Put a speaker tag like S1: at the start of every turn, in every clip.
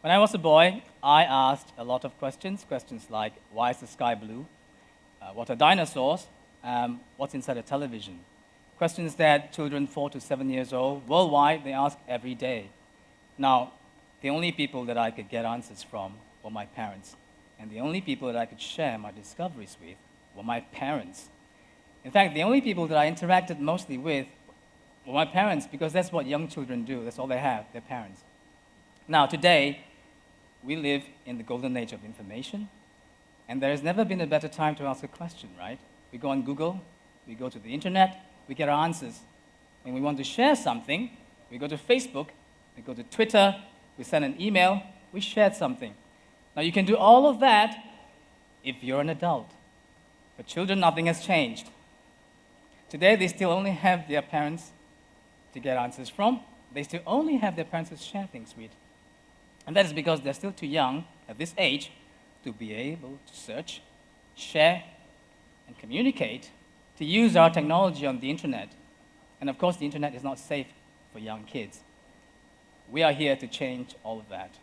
S1: When I was a boy, I asked a lot of questions like, why is the sky blue? What are dinosaurs? What's inside a television? Questions that children 4 to 7 years old worldwide, they ask every day. Now, the only people that I could get answers from were my parents. And the only people that I could share my discoveries with were my parents. In fact, the only people that I interacted mostly with were my parents, because that's what young children do. That's all they have, their parents. Now, today, we live in the golden age of information, and there has never been a better time to ask a question, right? We go on Google, we go to the internet, we get our answers. When we want to share something, we go to Facebook, we go to Twitter, we send an email, we shared something. Now, you can do all of that if you're an adult. For children, nothing has changed. Today, they still only have their parents to get answers from. They still only have their parents to share things with. And that is because they're still too young at this age to be able to search, share, and communicate, to use our technology on the internet. And of course, the internet is not safe for young kids. We are here to change all of that.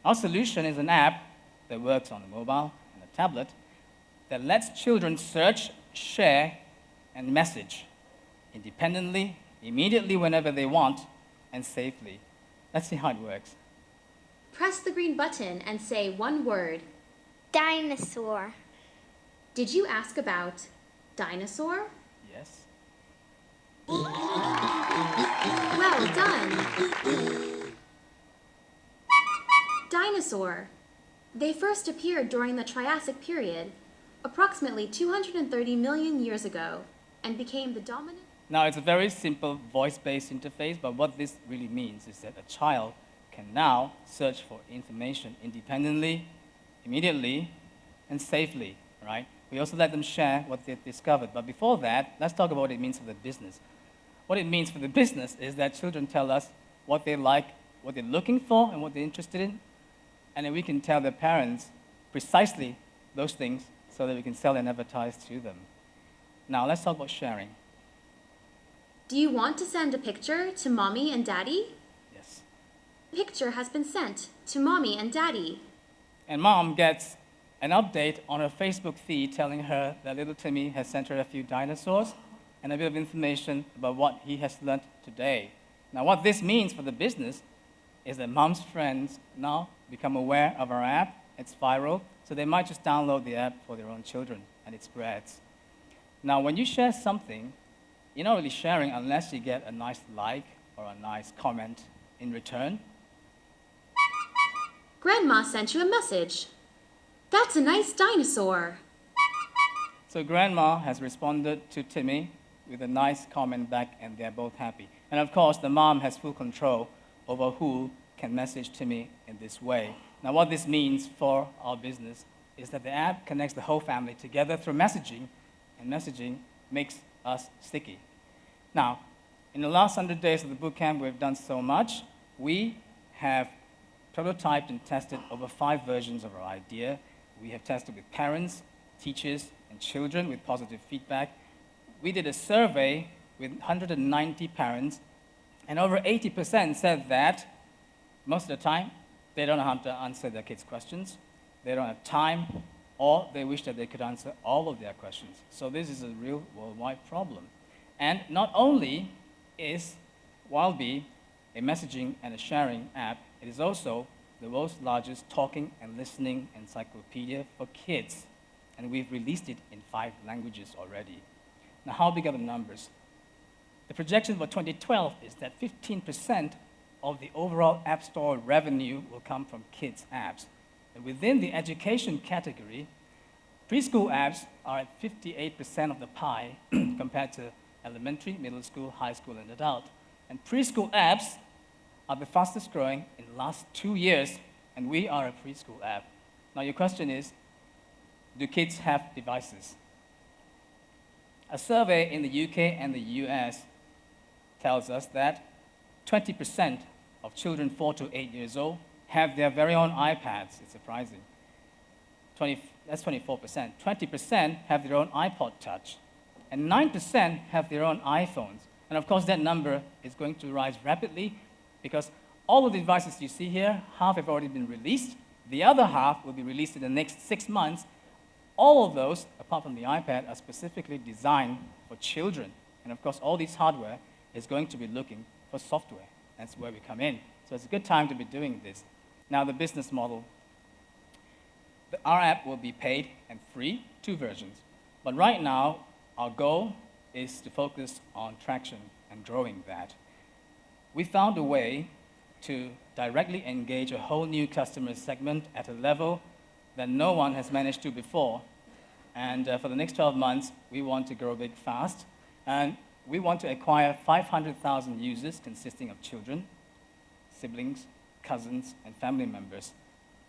S1: Our solution is an app that works on a mobile and a tablet that lets children search, share, and message independently, immediately whenever they want, and safely. Let's see how it works.
S2: Press the green button and say one word.
S3: Dinosaur.
S2: Did you ask about dinosaur?
S1: Yes.
S2: Well done. Dinosaur. They first appeared during the Triassic period, approximately 230 million years ago, and became the dominant...
S1: Now, it's a very simple voice-based interface, but what this really means is that a child can now search for information independently, immediately, and safely, right? We also let them share what they've discovered. But before that, let's talk about what it means for the business. What it means for the business is that children tell us what they like, what they're looking for, and what they're interested in, and then we can tell their parents precisely those things so that we can sell and advertise to them. Now, let's talk about sharing.
S2: Do you want to send a picture to Mommy and Daddy?
S1: Yes.
S2: The picture has been sent to Mommy and Daddy.
S1: And Mom gets an update on her Facebook feed telling her that little Timmy has sent her a few dinosaurs and a bit of information about what he has learned today. Now, what this means for the business is that Mom's friends now become aware of our app. It's viral, so they might just download the app for their own children, and it spreads. Now, when you share something, you're not really sharing unless you get a nice like or a nice comment in return.
S2: Grandma sent you a message. That's a nice dinosaur.
S1: So Grandma has responded to Timmy with a nice comment back, and they're both happy. And of course, the mom has full control over who can message Timmy in this way. Now, what this means for our business is that the app connects the whole family together through messaging, and messaging makes us sticky. Now, in the last 100 days of the bootcamp, we've done so much. We have prototyped and tested over 5 versions of our idea. We have tested with parents, teachers, and children with positive feedback. We did a survey with 190 parents, and over 80% said that most of the time, they don't know how to answer their kids' questions, they don't have time, or they wish that they could answer all of their questions. So this is a real worldwide problem. And not only is Wildby a messaging and a sharing app, it is also the world's largest talking and listening encyclopedia for kids. And we've released it in 5 languages already. Now, how big are the numbers? The projection for 2012 is that 15% of the overall App Store revenue will come from kids' apps. And within the education category, preschool apps are at 58% of the pie compared to elementary, middle school, high school, and adult. And preschool apps are the fastest growing in the last 2 years, and we are a preschool app. Now, your question is, do kids have devices? A survey in the UK and the US tells us that 20% of children 4 to 8 years old have their very own iPads. It's surprising. That's 24%. 20% have their own iPod Touch, and 9% have their own iPhones. And of course, that number is going to rise rapidly because all of the devices you see here, half have already been released. The other half will be released in the next 6 months. All of those, apart from the iPad, are specifically designed for children. And of course, all this hardware is going to be looking for software. That's where we come in. So it's a good time to be doing this. Now, the business model. Our app will be paid and free, 2 versions. But right now, our goal is to focus on traction and growing that. We found a way to directly engage a whole new customer segment at a level that no one has managed to before. And for the next 12 months, we want to grow big fast. And we want to acquire 500,000 users consisting of children, siblings, cousins, and family members.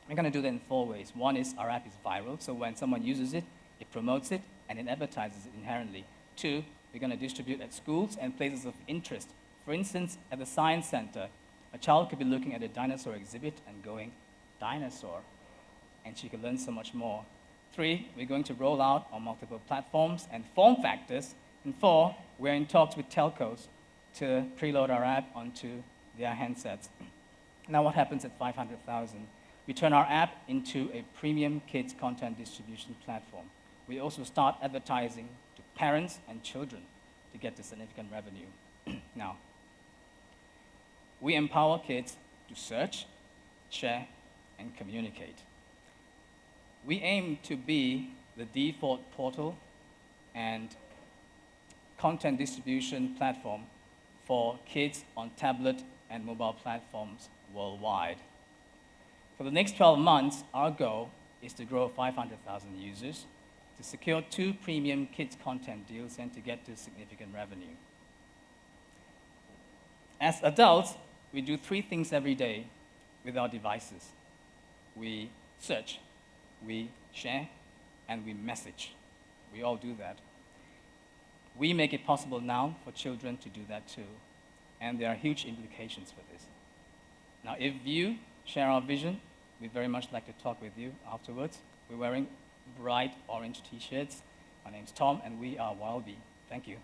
S1: We're going to do that in 4 ways. One is our app is viral, so when someone uses it, it promotes it, and it advertises it inherently. 2, we're going to distribute at schools and places of interest. For instance, at the Science Center, a child could be looking at a dinosaur exhibit and going, dinosaur, and she could learn so much more. 3, we're going to roll out on multiple platforms and form factors. And 4, we're in talks with telcos to preload our app onto their handsets. Now what happens at 500,000? We turn our app into a premium kids content distribution platform. We also start advertising to parents and children to get the significant revenue. Now, we empower kids to search, share, and communicate. We aim to be the default portal and content distribution platform for kids on tablet and mobile platforms worldwide. For the next 12 months, our goal is to grow 500,000 users, to secure 2 premium kids content deals, and to get to significant revenue. As adults, we do 3 things every day with our devices. We search, we share, and we message. We all do that. We make it possible now for children to do that too, and there are huge implications for this. Now, if you share our vision, we'd very much like to talk with you afterwards. We're wearing bright orange t-shirts. My name's Tom, and we are Wildby. Thank you.